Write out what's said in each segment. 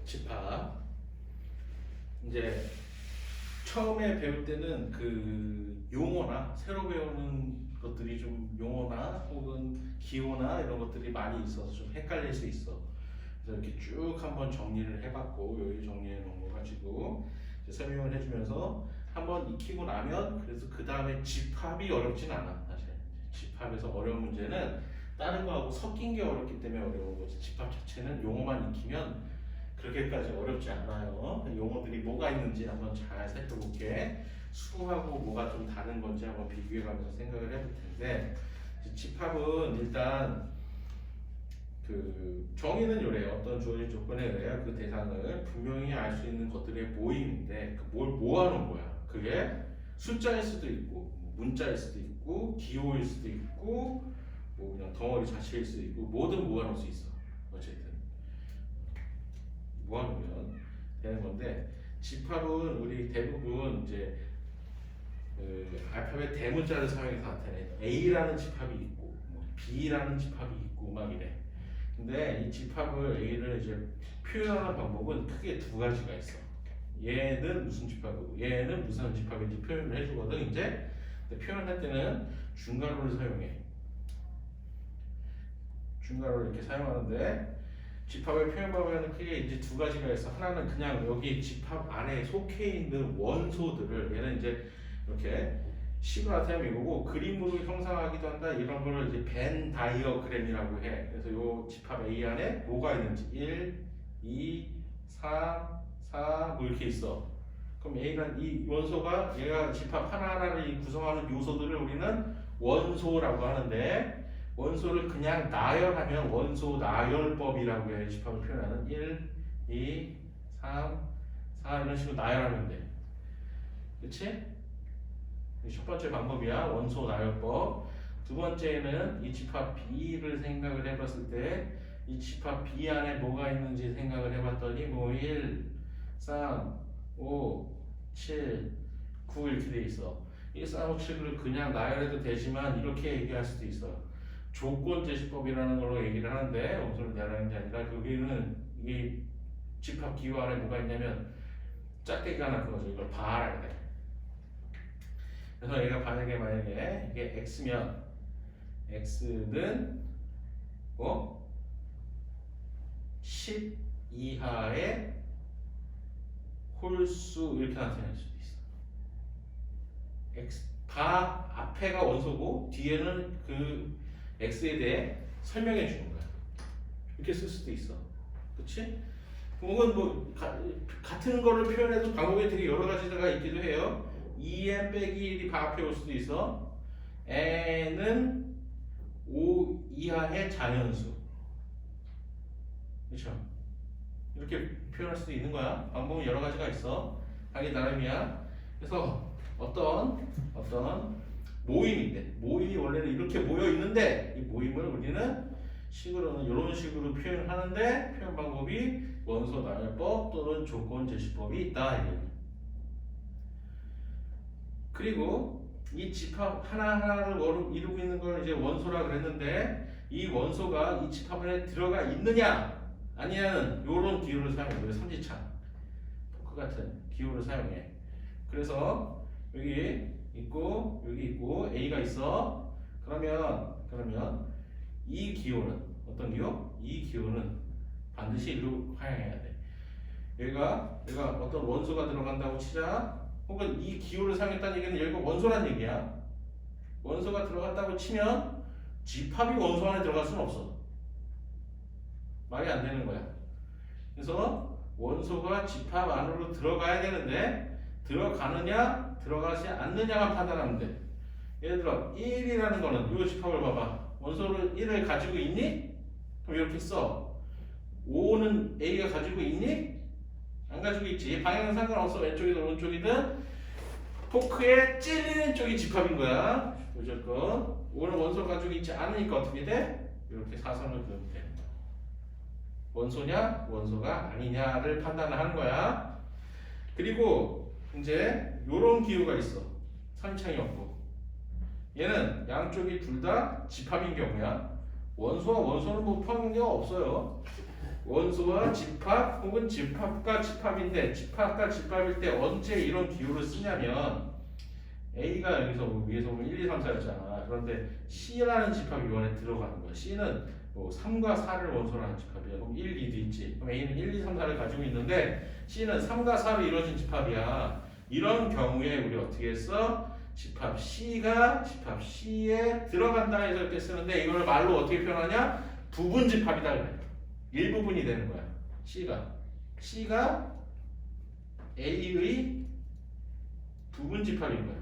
집합. 이제 처음에 배울 때는 그 용어나 새로 배우는 것들이 좀 용어나 혹은 기호나 이런 것들이 많이 있어서 좀 헷갈릴 수 있어. 그래서 이렇게 쭉 한번 정리를 해봤고 여기 정리해 놓은 거 가지고 이제 설명을 해주면서 한번 익히고 나면 그래서 그 다음에 집합이 어렵진 않아. 사실 집합에서 어려운 문제는 다른 거하고 섞인 게 어렵기 때문에 어려운 거지. 집합 자체는 용어만 익히면 그렇게까지 어렵지 않아요. 용어들이 뭐가 있는지 한번 잘 살펴볼게. 수하고 뭐가 좀 다른 건지 한번 비교해가면서 생각을 해볼 텐데, 집합은 일단 그 정의는 요래요. 어떤 주어진 조건에 의해 그 대상을 분명히 알 수 있는 것들의 모임인데 뭘 모아놓은 거야. 그게 숫자일 수도 있고 문자일 수도 있고 기호일 수도 있고 뭐 그냥 덩어리 자체일 수도 있고 뭐든 모아놓을 수 있어. 어쨌든 모아놓으면 되는 건데, 집합은 우리 대부분 이제 그 알파벳 대문자를 사용해서 나타내. A라는 집합이 있고 뭐 B라는 집합이 있고 막 이래. 근데 이 집합을 A를 이제 표현하는 방법은 크게 두 가지가 있어. 얘는 무슨 집합이고 얘는 무슨 집합인지 표현을 해주거든. 이제 표현할 때는 중괄호를 사용해. 중괄호를 이렇게 사용하는데, 집합의 표현 방법에는 크게 이제 두 가지가 있어. 하나는 그냥 여기 집합 안에 속해 있는 원소들을, 얘는 이제 이렇게 식으로 나타내면 이거고 그림으로 형상하기도 한다. 이런 거를 이제 벤 다이어그램이라고 해. 그래서 이 집합 A 안에 뭐가 있는지 1, 2, 3, 4 뭐 이렇게 있어. 그럼 A는 이 원소가 얘가 집합 하나하나를 구성하는 요소들을 우리는 원소라고 하는데, 원소를 그냥 나열하면 원소 나열법이라고 해. 집합을 표현하는 1, 2, 3, 4 이런 식으로 나열하면 돼. 그치? 첫 번째 방법이야. 원소 나열법. 두 번째는 이 집합 B를 생각을 해봤을 때 이 집합 B 안에 뭐가 있는지 생각을 해봤더니 뭐 1, 3, 5, 7, 9 이렇게 돼 있어. 1, 3, 5, 7을 그냥 나열해도 되지만 이렇게 얘기할 수도 있어. 조건 제시법이라는 걸로 얘기를 하는데, 원소를 나열하는 게 아니라 거기는 이 집합 기호 안에 뭐가 있냐면 짝대기가 하나 그거죠. 이걸 바라 그래. 그래서 얘가 만약에 이게 x면 x는 뭐 10 이하의 홀수 이렇게 나타낼 수도 있어. x 바 앞에가 원소고 뒤에는 그 x에 대해 설명해 주는 거야. 이렇게 쓸 수도 있어. 그렇지? 혹은 뭐 같은 거를 표현해도 방법이 되게 여러 가지가 있기도 해요. 2n 빼기 1이 바 앞에 올 수도 있어. n은 5 이하의 자연수. 그렇죠? 이렇게 표현할 수도 있는 거야. 방법은 여러 가지가 있어. 자기 나름이야. 그래서 어떤 모임인데, 모임이 원래는 이렇게 모여 있는데 이 모임을 우리는 식으로는 이런 식으로 표현하는데, 표현 방법이 원소 나열법 또는 조건 제시법이 있다. 그리고 이 집합 하나하나를 이루고 있는 걸 이제 원소라 그랬는데, 이 원소가 이 집합 안에 들어가 있느냐 아니냐는 이런 기호를 사용해. 삼지창 포크 같은 기호를 사용해. 그래서 여기 있고 여기 있고 A가 있어. 그러면 이 기호는 어떤 기호? 이 기호는 반드시 일로 활용해야 돼. 얘가 어떤 원소가 들어간다고 치자. 혹은 이 기호를 사용했다는 얘기는 여기가 원소란 얘기야. 원소가 들어갔다고 치면 집합이 원소 안에 들어갈 수는 없어. 말이 안 되는 거야. 그래서 원소가 집합 안으로 들어가야 되는데 들어가느냐 들어가지 않느냐만 판단하면 돼. 예를 들어 1이라는 거는 이 집합을 봐봐. 원소를 1을 가지고 있니? 그럼 이렇게 써. 5는 A가 가지고 있니? 안 가지고 있지. 방향은 상관없어. 왼쪽이든 오른쪽이든 포크에 찔리는 쪽이 집합인 거야. 무조건. 5는 원소를 가지고 있지 않으니까 어떻게 돼? 이렇게 사선을 그으면 돼. 원소냐 원소가 아니냐를 판단을 하는 거야. 그리고 이제 요런 기호가 있어. 선창이 없고. 얘는 양쪽이 둘 다 집합인 경우야. 원소와 원소는 뭐 포함된 경우가 없어요. 원소와 집합 혹은 집합과 집합인데 집합과 집합일 때 언제 이런 기호를 쓰냐면 A가 여기서 위에서 보면 1, 2, 3, 4였잖아. 그런데 C라는 집합이 이번에 들어가는 거야. C는 뭐 3과 4를 원소로 하는 집합이야. 그럼 1, 2도 있지. 그럼 A는 1, 2, 3, 4를 가지고 있는데 C는 3과 4로 이루어진 집합이야. 이런 경우에 우리 어떻게 했어? 집합 C가 집합 C에 들어간다 해서 이렇게 쓰는데 이걸 말로 어떻게 표현하냐? 부분 집합이다 그래. 일부분이 되는 거야. C가 A의 부분 집합인 거야.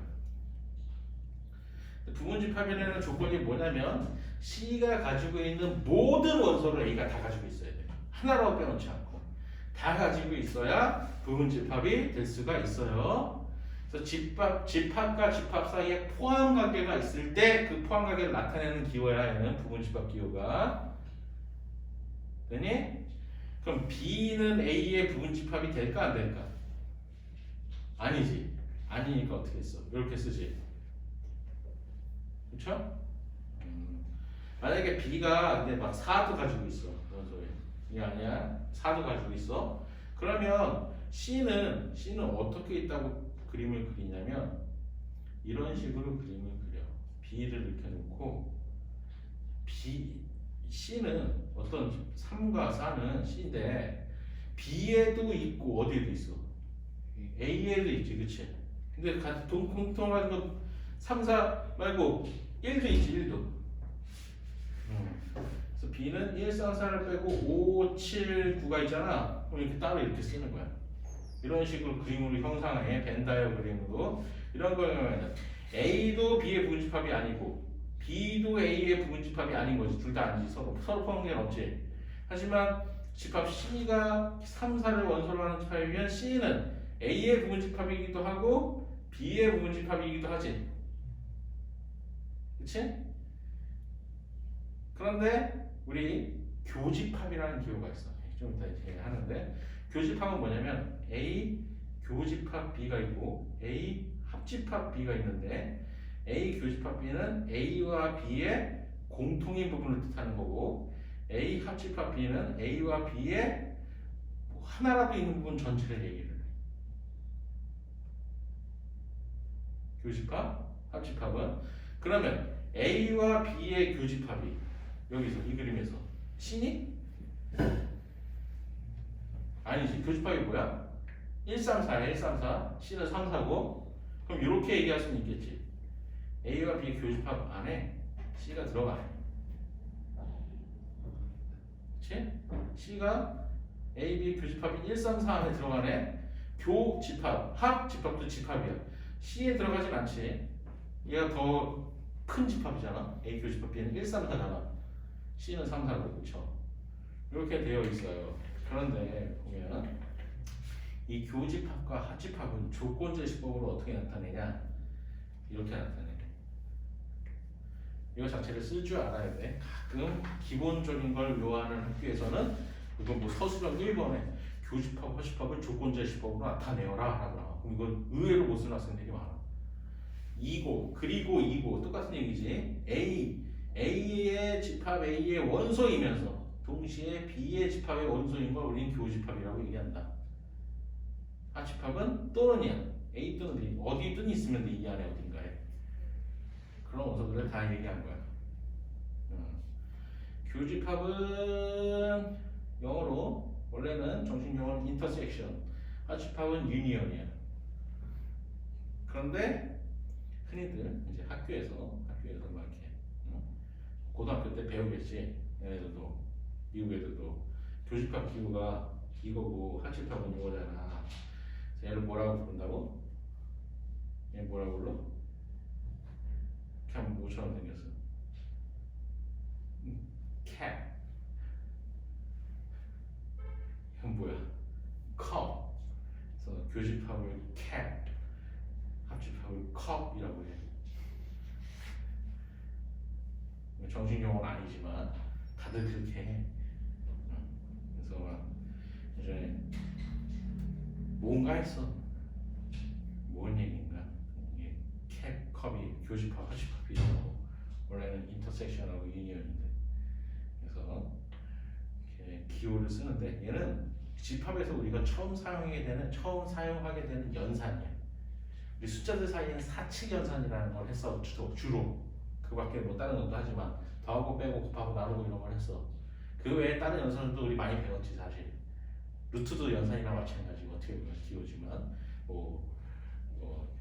부분 집합이라는 조건이 뭐냐면 C가 가지고 있는 모든 원소를 A가 다 가지고 있어야 돼요. 하나라고 빼놓지 않고 다 가지고 있어야 부분 집합이 될 수가 있어요. 그래서 집합과 집합 사이에 포함 관계가 있을 때 그 포함 관계를 나타내는 기호야. 얘는 부분 집합 기호가 되니? 그럼 B는 A의 부분 집합이 될까 안 될까? 아니지. 아니니까 어떻게 했어? 이렇게 쓰지. 그렇죠? 만약에 B가 근데 막 4도 가지고 있어. 원소에. 이게 아니야. 4도 가지고 있어. 그러면 C는 어떻게 있다고 그림을 그리냐면 이런 식으로 그림을 그려. B를 이렇게 놓고 C는 어떤 3과 4는 C인데 B에도 있고 어디에도 있어? A에도 있지, 그치? 근데 공통한 거 3, 4 말고 1도 있지, 1도. 그래서 B는 1, 3, 4를 빼고 5, 7, 9가 있잖아. 그럼 이렇게 따로 이렇게 쓰는 거야. 이런 식으로 그림으로 형상해. 벤 다이어그램으로. 이런 거는 A도 B의 부분집합이 아니고 B도 A의 부분집합이 아닌 거지. 둘 다 아니지. 서로 포함관계는 없지. 하지만 집합 C가 3, 4를 원소로 하는 집합이면 C는 A의 부분집합이기도 하고 B의 부분집합이기도 하지. 그치? 그런데 우리 교집합이라는 기호가 있어. 좀 이따 이제 하는데 교집합은 뭐냐면 A 교집합 B가 있고 A 합집합 B가 있는데 A 교집합 B는 A와 B의 공통인 부분을 뜻하는 거고 A 합집합 B는 A와 B의 하나라도 있는 부분 전체를 얘기를 해. 교집합, 합집합은 그러면 A와 B의 교집합이 여기서 이 그림에서 C니? 아니지. 교집합이 뭐야? 1, 3, 4야. 1, 3, 4. C는 3, 4고 그럼 이렇게 얘기할 수는 있겠지. A와 B의 교집합 안에 C가 들어가. 그치? C가 A, B의 교집합이 1, 3, 4 안에 들어가네. 교집합, 합집합도 집합이야. C에 들어가진 않지. 얘가 더 큰 집합이잖아. A 교집합 B는 1, 3, 4잖아. C는 3, 4고 그쵸? 이렇게 되어 있어요. 그런데 보면 이 교집합과 합집합은 조건제시법으로 어떻게 나타내냐? 이렇게 나타내. 이거 자체를 쓸 줄 알아야 돼. 가끔 기본적인 걸 묘하는 학교에서는 이거 뭐 서술형 1번에 교집합, 합집합을 조건제시법으로 나타내어라 라고 나와. 그럼 이건 의외로 못 쓰는 학생들이 많아. 이고 그리고 이고 똑같은 얘기지. A의 집합 A의 원소이면서 동시에 B의 집합의 원소인 걸 우리는 교집합이라고 얘기한다. 합집합은 또는이야. A 또는 B 어디든 있으면 돼. 이 안에 어딘가에. 그런 원소들을 다 얘기한 거야. 교집합은 영어로 원래는 정신용어는 intersection, 합집합은 union이야. 그런데 흔히들 이제 학교에서 막 이렇게 고등학교 때 배우겠지. 얘네들도 미국 애들도 교집합 기호가 이거고 합집합은 이거잖아. 얘를 뭐라고 부른다고? 얘 뭐라고 불러? 그냥 뭐처럼 생겼어. cat. 이건 뭐야? cup. 그래서 교집합을 cat, 합집합을 cup이라고 해. 정신용어는 아니지만 다들 그렇게 해. 그래서 막 이제 뭔가 했어. 뭔 얘기인가? 이게 cat, cup이 교집합, 합집합이고 원래는 intersection 하고 union인데 그래서 이렇게 기호를 쓰는데 얘는 집합에서 우리가 처음 사용하게 되는 연산이야. 우리 숫자들 사이에는 사칙 연산이라는 걸 했어. 주로 그밖에 뭐 다른 것도 하지만 더하고 빼고 곱하고 나누고 이런 걸 했어. 그 외에 다른 연산도 우리 많이 배웠지 사실. 루트도 연산이랑 마찬가지고 어떻게 보면 기호지만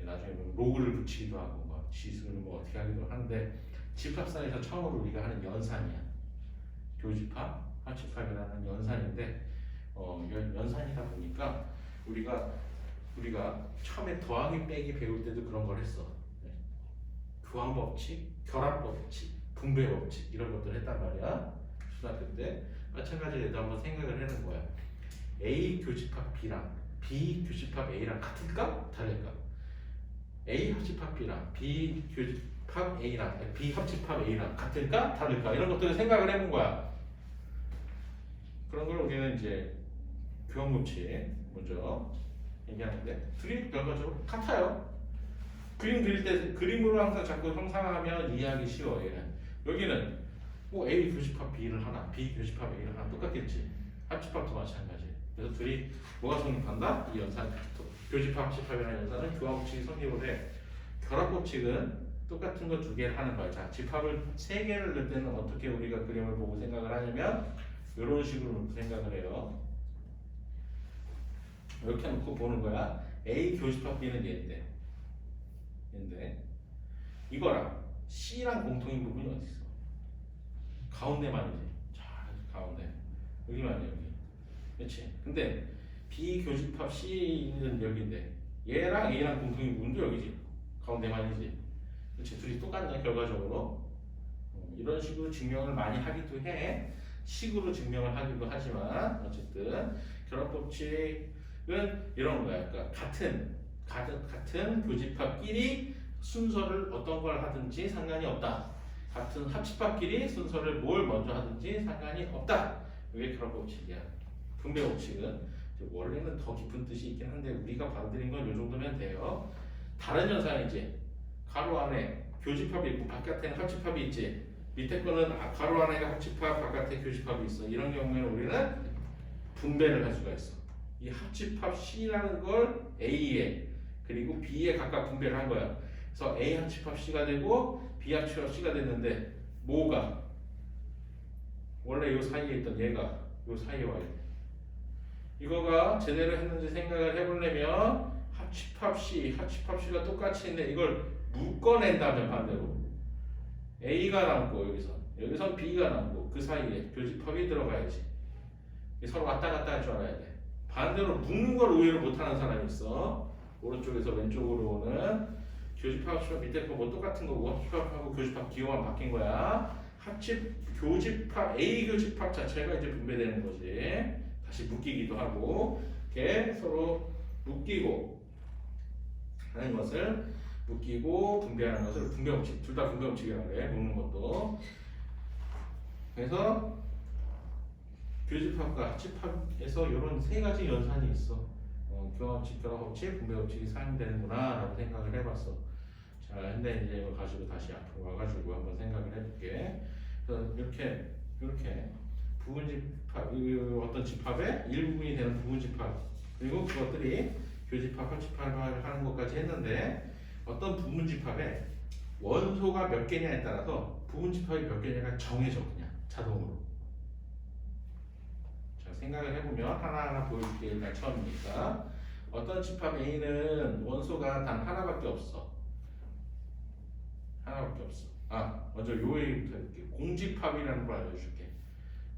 나중에 뭐 로그를 붙이기도 하고 막 지수를 뭐 어떻게 하기도 하는데 집합상에서 처음으로 우리가 하는 연산이야. 교집합, 합집합이라는 연산인데 연산이다 보니까 우리가 처음에 더하기 빼기 배울 때도 그런 걸 했어. 교환법칙, 결합법칙, 분배법칙 이런 것들 했단 말이야. 초등학교 때 마찬가지로 한번 생각을 해는 거야. A 교집합 B랑 B 교집합 A랑 같을까? 다를까? A 합집합 B랑 B 교집합 A랑 B 합집합 A랑 같을까? 다를까? 이런 것들을 생각을 해본 거야. 그런 걸 우리는 이제 교환법칙 먼저 얘기하는데 둘이 결과적으로 같아요. 그림 그릴 때 그림으로 항상 자꾸 형상하면 이해하기 쉬워. 여기는 뭐 A 교집합 B를 하나, B 교집합 A를 하나 똑같겠지. 합집합도 마찬가지. 그래서 둘이 뭐가 성립한다? 이 연산 교집합 합집합이라는 연산은 교환법칙이 성립을 해. 결합법칙은 똑같은 거 두 개를 하는 거야. 자, 집합을 세 개를 넣을 때는 어떻게 우리가 그림을 보고 생각을 하냐면 이런 식으로 생각을 해요. 이렇게 놓고 보는 거야. A 교집합 B는 얘인데 이거랑 C랑 공통인 부분이 어디 있어? 가운데만이지. 자, 가운데 여기만이야 여기. 그렇지? 근데 B 교집합 C는 여기인데 얘랑 A랑 공통인 부분도 여기지. 가운데만이지. 그렇지? 둘이 똑같네 결과적으로. 이런 식으로 증명을 많이 하기도 해. 식으로 증명을 하기도 하지만 어쨌든 결합법칙은 이런 거야. 그러니까 같은 교집합끼리 순서를 어떤 걸 하든지 상관이 없다. 같은 합집합끼리 순서를 뭘 먼저 하든지 상관이 없다. 이게 결합법칙이야. 분배법칙은 원래는 더 깊은 뜻이 있긴 한데 우리가 받아들인 건 이 정도면 돼요. 다른 현상이지. 가로 안에 교집합이 있고 바깥에는 합집합이 있지. 밑에 거는 가로 안에가 합집합, 바깥에 교집합이 있어. 이런 경우에는 우리는 분배를 할 수가 있어. 이 합집합 C라는 걸 A에 그리고 B에 각각 분배를 한 거야. 그래서 A 합집합 C가 되고 B 합집합 C가 됐는데 뭐가 원래 요 사이에 있던 얘가 요 사이에 와야 돼. 이거가 제대로 했는지 생각을 해보려면 합집합 C가 똑같이 있는데 이걸 묶어낸다면 반대로 A가 남고 여기선 B가 남고 그 사이에 교집합이 들어가야지. 서로 왔다 갔다 할 줄 알아야 돼. 반대로 묶는 걸 의외로 못하는 사람이 있어. 오른쪽에서 왼쪽으로 오는 교집합 밑에 거 뭐 똑같은 거고 합집합하고 교집합 기호만 바뀐 거야. 교집합 A 교집합 자체가 이제 분배되는 거지. 다시 묶이기도 하고 이렇게 서로 묶이고 하는 것을 묶이고 분배하는 것을 분배법칙 둘 다 분배법칙이라고 해. 묶는 것도. 그래서 교집합과 합집합에서 이런 세 가지 연산이 있어. 교환법칙, 결합법칙, 분배법칙이 사용되는구나 라고 생각을 해봤어. 자, 근데 이제 이걸 가지고 다시 앞으로 와가지고 한번 생각을 해볼게. 그래서 이렇게 부분집합, 어떤 집합의 일부분이 되는 부분집합 그리고 그것들이 교집합, 합집합을 하는 것까지 했는데 어떤 부분집합에 원소가 몇 개냐에 따라서 부분집합이 몇 개냐가 정해져 그냥 자동으로. 자, 생각을 해보면 하나하나 보여줄게. 일단 처음이니까 어떤 집합 A는 원소가 단 하나밖에 없어. 먼저 요 얘기부터 해볼게. 공집합이라는 걸 알려줄게.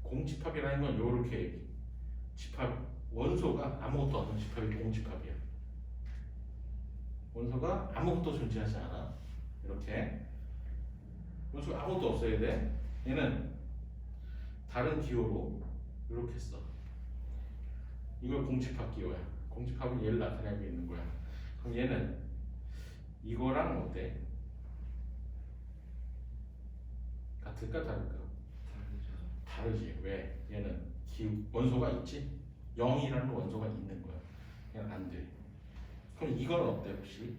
공집합이라는 건 요렇게 집합 원소가 아무것도 없는 집합이 공집합이야. 원소가 아무것도 존재하지 않아. 이렇게 원소가 아무것도 없어야 돼. 얘는 다른 기호로 이렇게 써. 이걸 공집합 기호야. 공집합은 얘를 나타내고 있는 거야. 그럼 얘는 이거랑 어때? 같을까 다를까? 다르지. 왜? 얘는 원소가 있지? 0이라는 원소가 있는 거야. 얘는 안 돼. 그럼 이건 어때 혹시?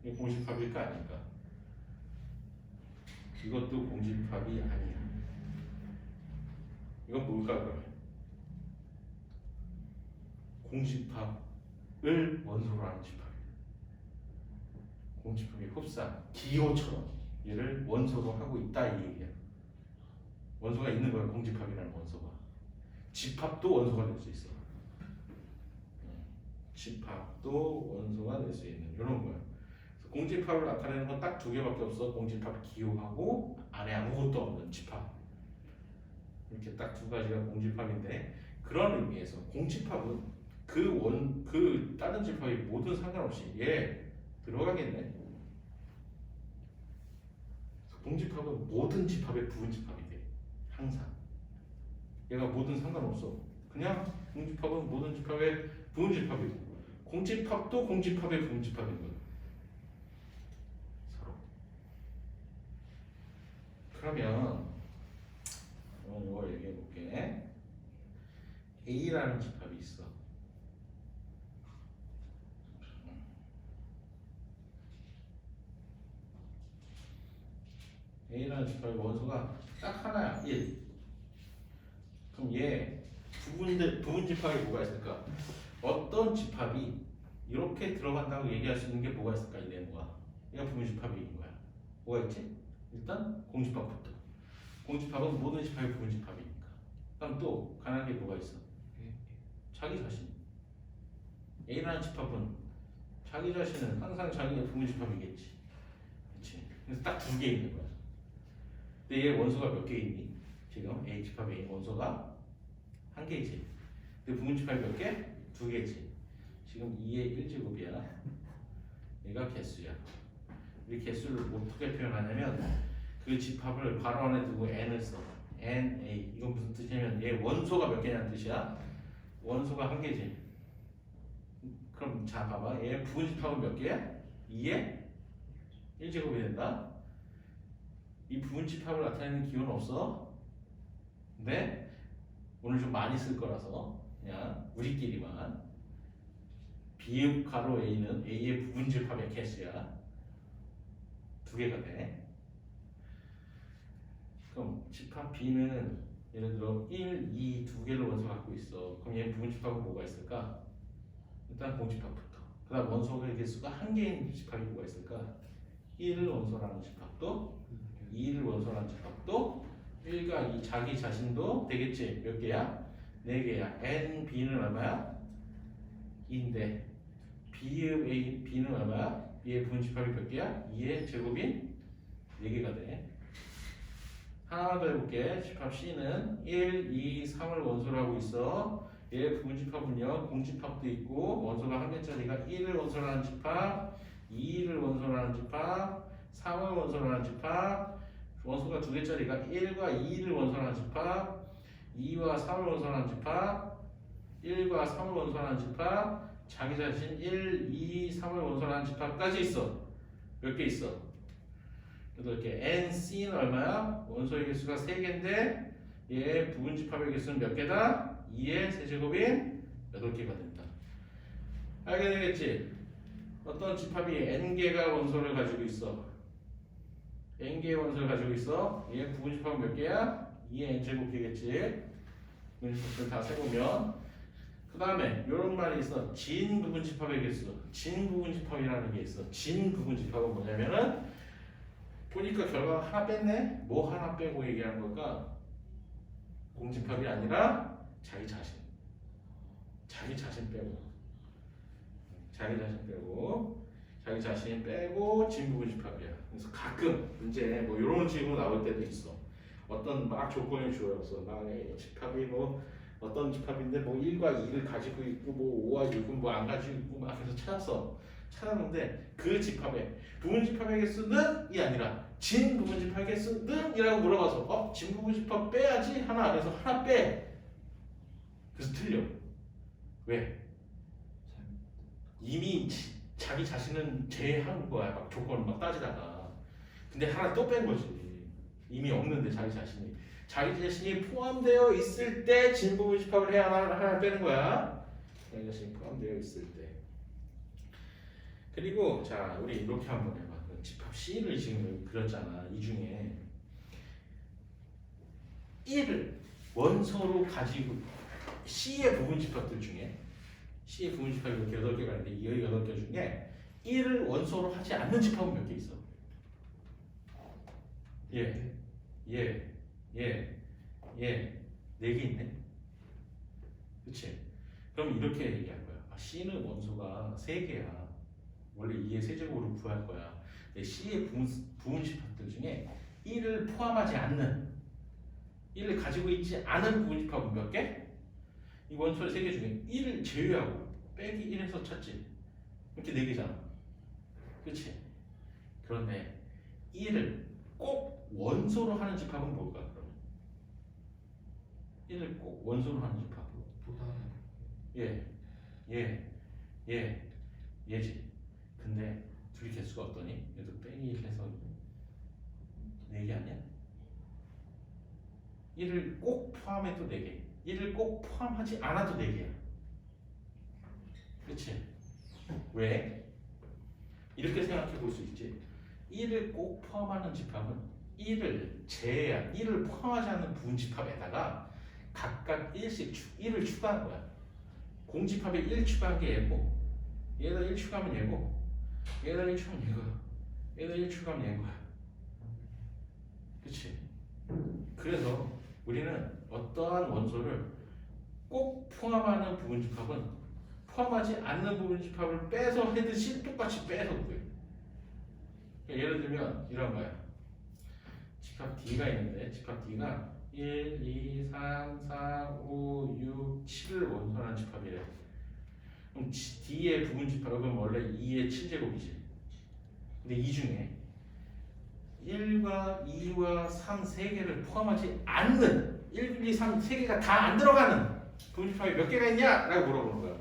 이 공집합일까 아닐까? 이것도 공집합이 아니야. 이건 뭘까 그러면? 공집합을 원소로 하는 집합이야. 공집합의 흡사, 기호처럼 얘를 원소로 하고 있다 이 얘기야. 원소가 있는 거야 공집합이라는 원소가. 집합도 원소가 될 수 있어. 집합도 원소가 될 수 있는 이런 거야. 그래서 공집합을 나타내는 건 딱 두 개밖에 없어. 공집합 기호하고 안에 아무것도 없는 집합. 이렇게 딱 두 가지가 공집합인데 그런 의미에서 공집합은 그 다른 집합이 모든 상관없이 얘 들어가겠네. 공집합은 모든 집합의 부분집합이 돼. 항상. 얘가 뭐든 상관없어. 그냥 공집합은 모든 집합의 부분집합이고 공집합도 공집합의 부분집합인 거야. 서로. 그러면 이거 얘기해 볼게. A라는 집합이 있어. A라는 집합의 원소가 딱 하나야. 1. 그럼 얘 부분 집합이 뭐가 있을까? 어떤 집합이 이렇게 들어간다고 얘기할 수 있는 게 뭐가 있을까? 이래는 거야. 얘가 부분 집합인 거야. 뭐가 있지? 일단 공집합부터. 공집합은 모든 집합의 부분 집합이니까. 그럼 또 가능한 게 뭐가 있어? 자기 자신. A라는 집합은 자기 자신은 항상 자기의 부분 집합이겠지. 그렇지? 그래서 딱 두 개 있는 거야. 근데 얘 원소가 몇 개 있니? 지금 A 집합의 원소가 한 개지. 근데 부분 집합이 몇 개? 두 개지. 지금 2의 1제곱이야. 얘가 개수야. 우리 개수를 어떻게 표현하냐면 그 집합을 괄호 안에 두고 n을 써. NA. 이건 무슨 뜻이냐면 얘 원소가 몇 개냐는 뜻이야. 원소가 한 개지. 그럼 자 봐봐. 얘 부분 집합은 몇 개야? 2의 1제곱이 된다. 이 부분 집합을 나타내는 기호는 없어. 근데 오늘 좀 많이 쓸 거라서 그냥 우리끼리만 B의 가로 A는 A의 부분 집합의 개수야. 두 개가 돼. 그럼 집합 B는 예를 들어 1, 2 두 개를 원소 갖고 있어. 그럼 얘 부분 집합은 뭐가 있을까? 일단 공집합부터. 그 다음 원소의 개수가 한 개인 집합이 뭐가 있을까? 1을 원소라는 집합도 2를 원소라는 집합도 1과 2 자기 자신도 되겠지. 몇 개야? 4개야. N, B는 얼마야? 2인데 B의 A, B는 얼마야? B의 부분 집합이 몇 개야? 2의 제곱인 4개가 돼. 하나 더 해볼게. 집합 C는 1, 2, 3을 원소로 하고 있어. 얘 부분 집합은요 공집합도 있고 원소가 한 개짜리가 1을 원소로 하는 집합, 2를 원소로 하는 집합, 3을 원소로 하는 집합, 원소가 두 개짜리가 1과 2를 원소로 하는 집합, 2와 3을 원소로 하는 집합, 1과 3을 원소로 하는 집합, 자기 자신 1, 2, 3을 원소로 하는 집합까지 있어. 몇 개 있어? 8개. NC는 얼마야? 원소의 개수가 3개인데 얘 부분 집합의 개수는 몇 개다? 2의 세제곱인 8개가 된다. 알게 되겠지? 어떤 집합이 n개가 원소를 가지고 있어. n개의 원소를 가지고 있어. 얘 부분 집합은 몇 개야? 2의 n제곱이겠지. 부분 집합을 다 세보면 그 다음에 이런 말이 있어. 진 부분 집합의 개수. 진 부분 집합이라는 게 있어. 진 부분 집합은 뭐냐면은 보니까 결과가 하나 뺐네? 뭐 하나 빼고 얘기하는 걸까? 공집합이 아니라 자기 자신. 자기 자신 빼고. 자기 자신 빼고. 자기 자신 빼고 진 부분 집합이야. 그래서 가끔 이제 뭐 이런 질문 나올 때도 있어. 어떤 막 조건을 주어서 막 집합이 뭐 어떤 집합인데 뭐 1과 2를 가지고 있고 뭐 5와 6은 뭐 안 가지고 있고 막 해서 찾았는데 그 집합의 부분 집합의 개수는 이 아니라 진 부분 집합의 개수는 이라고 물어봐서 진 부분 집합 빼야지 하나 그래서 하나 빼. 그래서 틀려. 왜? 이미 자기 자신은 제한 거야. 막 조건을 막 따지다가 근데 하나 또 뺀 거지. 이미 없는데 자기 자신이 포함되어 있을 때 진 부분 집합을 해야 하나 빼는 거야. 자기 자신이 포함되어 있을 때. 그리고 자 우리 이렇게 한번 해봐. 집합 C를 지금 그렸잖아. 이 중에 1을 원소로 가지고 C의 부분 집합들 중에 C의 부분 집합이 이렇게 8개가 있는데 이 8개 중에 1을 원소로 하지 않는 집합은 몇 개 있어? 예, 예, 예, 예, 4개 있네. 그치? 그럼 이렇게 얘기할 거야. 아, C는 원소가 3개야. 원래 2의 세제곱으로 구할 거야. 근데 C의 부분 집합들 중에 1을 포함하지 않는 1을 가지고 있지 않은 부분 집합은 몇 개? 이 원소의 3개 중에 1을 제외하고 빼기 1에서 찾지. 이렇게 4개잖아. 그치? 그런데 1을 꼭 원소로 하는 집합은 뭘까? 그러면 1을 꼭 원소로 하는 집합. 예, 예, 예, 예지. 근데 둘이 개수가 어떠니? 얘도 빼기 1 해서 4개 아니야? 1을 꼭 포함해도 4개, 1을 꼭 포함하지 않아도 4개야. 그치? 왜? 이렇게 생각해 볼 수 있지. 1을 꼭 포함하는 집합은 1을 제외한, 1을 포함하지 않는 부분 집합에다가 각각 1을 추가한 거야. 공집합에 1 추가한 게 얘고, 얘에다 1 추가하면 얘고, 얘에다 1 추가하면 얘가, 얘에다 1 추가하면 얘인 거야. 그치? 그래서 우리는 어떠한 원소를 꼭 포함하는 부분 집합은 포함하지 않는 부분 집합을 빼서 해듯이 똑같이 빼서 구해. 예를 들면 이런 거야. 집합 D가 있는데 집합 D가 1, 2, 3, 4, 5, 6, 7을 원소하는 집합이래. 그럼 D의 부분 집합은 원래 2의 7제곱이지. 근데 이 중에 1과 2와 3 3개를 포함하지 않는 1, 2, 3 3개가 다 안 들어가는 부분 집합이 몇 개가 있냐? 라고 물어보는 거야.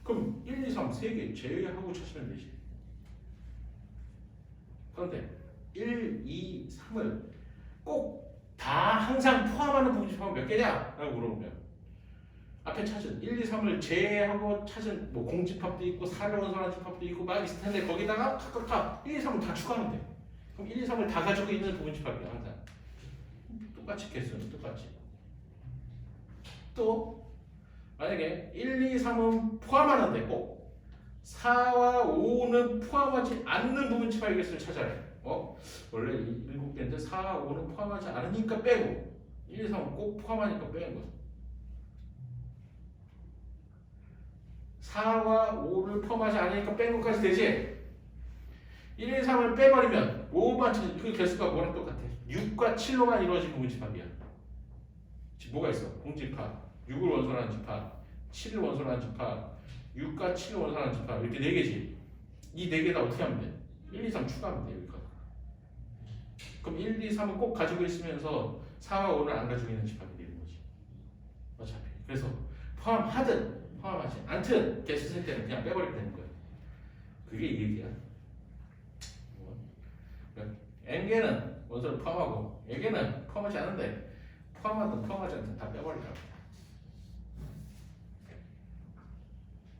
그럼 1, 2, 3 3개 제외하고 찾으면 되지. 그런데 1, 2, 3을 꼭 다 항상 포함하는 부분 집합은 몇 개냐? 라고 물어보면 앞에 찾은 1, 2, 3을 제외하고 찾은 뭐 공집합도 있고 4를 원소하는 집합도 있고 막 있을 텐데 거기다가 각각 1, 2, 3을 다 추가하면 돼. 그럼 1, 2, 3을 다 가지고 있는 부분 집합이야 항상. 똑같이 개수는 똑같이. 또 만약에 1, 2, 3은 포함하는데 꼭 4와 5는 포함하지 않는 부분 집합의 개수를 찾아내. 원래 7개인데 4와 5는 포함하지 않으니까 빼고 1, 2, 3은 꼭 포함하니까 빼는 거야. 4와 5를 포함하지 않으니까 뺀 것까지 되지? 1, 2, 3을 빼버리면 5만 찾은 그 개수가 뭐랑 똑같아? 6과 7로만 이루어진 부분 집합이야. 지금 뭐가 있어? 공집합, 6을 원소하는 집합, 7을 원소하는 집합, 6과 7을 원소하는 집합 이렇게 4개지. 이 4개 다 어떻게 하면 돼? 1, 2, 3 추가하면 돼. 여기까지. 그럼 1, 2, 3은 꼭 가지고 있으면서 4와 5는 안 가지고 있는 집합이 되는 거지. 어차피. 그래서 포함하든 포함하지 않든 개수 셀 때는 그냥 빼버리면 되는 거야. 그게 이 얘기야. n개는 원소를 포함하고 n개는 포함하지 않은데 포함하든 포함하지 않든 다 빼버리라고.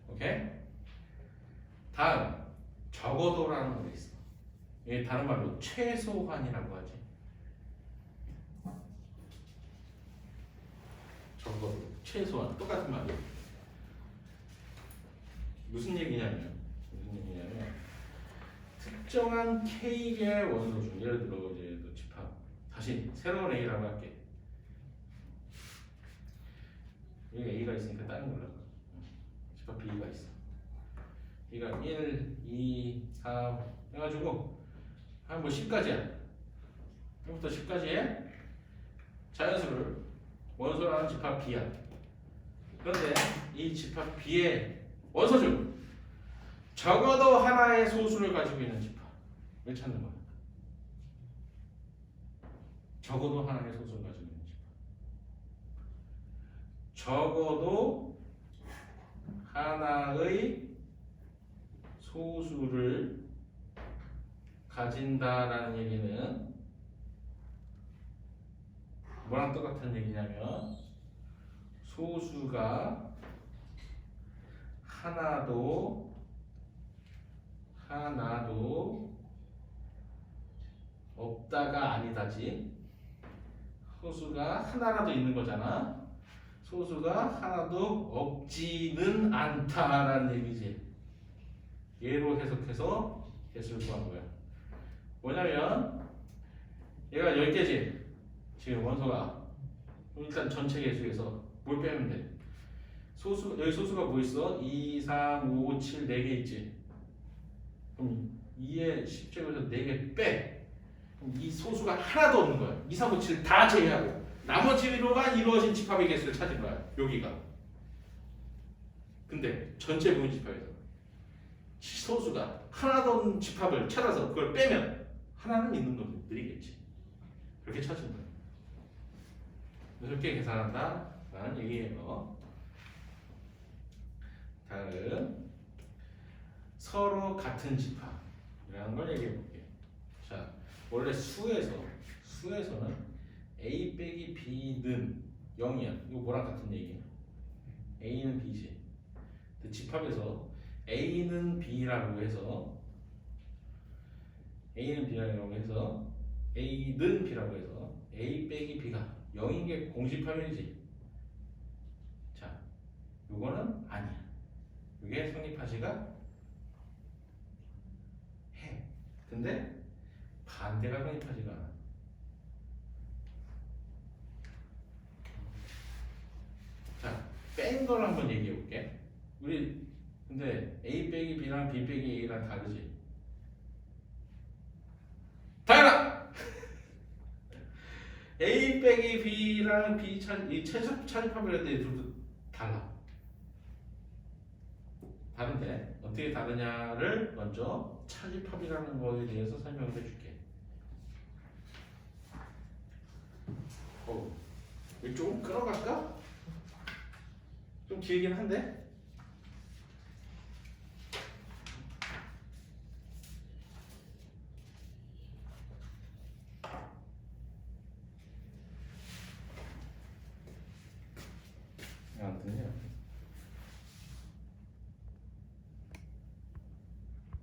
오케이? 다음 적어도라는 거 있어. 이게 다른 말로 최소한이라고 하지. 적어도 최소한 똑같은 말이야. 무슨 얘기냐면 특정한 K개의 원소 중 예를 들어 이제 집합 다시 새로운 A라고 할게. 여기 A가 있으니까 다른 걸로 집합 B가 있어. B가 1, 2, 3 해가지고 한 뭐 10까지야. 1부터 10까지의 자연수를 원소로 하는 집합 B야. 그런데 이 집합 B의 원소 중 적어도 하나의 소수를 가지고 있는 집합을 찾는 거야. 적어도 하나의 소수를 가지고 있는 집합. 적어도 하나의 소수를 가진다라는 얘기는 뭐랑 똑같은 얘기냐면 소수가 하나도 없다가 아니다지. 소수가 하나라도 있는 거잖아. 소수가 하나도 없지는 않다라는 얘기지. 얘로 해석해서 개수를 구한 거야. 뭐냐면 얘가 10개지. 지금 원소가. 일단 전체 개수에서 뭘 빼면 돼? 소수, 여기 소수가 뭐 있어? 2, 3, 5, 7, 4개 있지. 그럼 2의 10제곱에서 4개 빼. 그럼 이 소수가 하나도 없는 거야. 2, 3, 5, 7 다 제외하고 나머지로만 이루어진 집합의 개수를 찾은 거야. 여기가. 근데 전체 부분 집합에서 소수가 하나도 없는 집합을 찾아서 그걸 빼면 하나는 있는 놈들이겠지. 그렇게 찾은 거야. 이렇게 계산한다라는 얘기예요. 다음 서로 같은 집합이라는 걸 얘기해 볼게요. 자, 원래 수에서는 a 빼기 b는 0이야. 이거 뭐랑 같은 얘기야? a는 b지. 근데 집합에서 a는 b라고 해서 a는 b라고 해서 a는 b라고 해서 a 빼기 b가 0인 게 공집합이지. 자, 요거는 아니야. 이게 성립하지가 해. 근데 반대가 성립하지가 않아. 자, 뺀 걸 한번 얘기해 볼게. 우리 근데 A 빼기 B랑 B 빼기 A랑 다르지? 달라! A 빼기 B랑 B 이 차집합을 할 때 둘도 달라. 다른데 어떻게 다르냐를 먼저 차집합이라는 거에 대해서 설명을 해줄게. 이거 조금 끌어갈까? 좀 길긴 한데. 아무튼요.